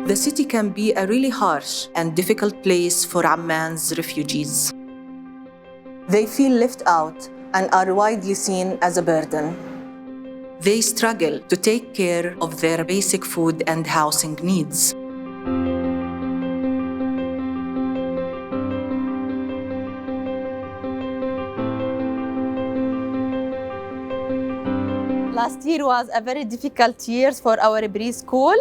The city can be a really harsh and difficult place for Amman's refugees. They feel left out and are widely seen as a burden. They struggle to take care of their basic food and housing needs. Last year was a very difficult year for our preschool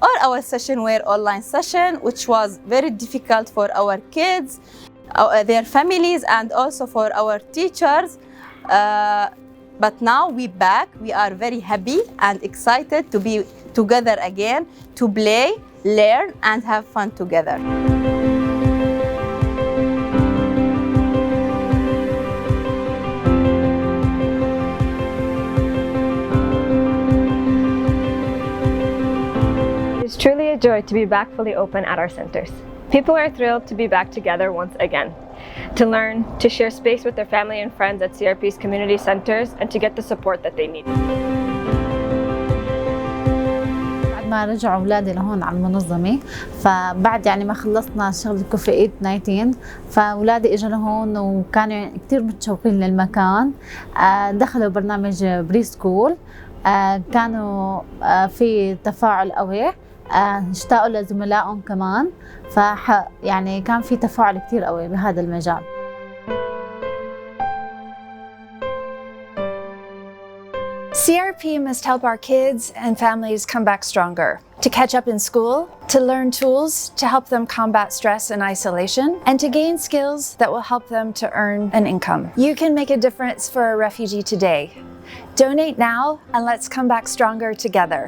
or our session were online session, which was very difficult for our kids, their families, and also for our teachers. But now we're back. We are very happy and excited to be together again, to play, learn, and have fun together. It's truly a joy to be back fully open at our centers. People are thrilled to be back together once again, to learn, to share space with their family and friends at CRP's community centers, and to get the support that they need. بعد ما رجعوا أولادي لهون على المنظمة، فبعد ما خلصنا شغل كوفيد 19، فأولادي إجوا لهون وكانوا كتير متشوقين للمكان. دخلوا برنامج بري سكول، كانوا في تفاعل قوي، اشتاقوا لزملائهم كمان، كان في تفاعل كتير قوي بهذا المجال. CRP must help our kids and families come back stronger, to catch up in school, to learn tools to help them combat stress and isolation, and to gain skills that will help them to earn an income. You can make a difference for a refugee today. Donate now and let's come back stronger together.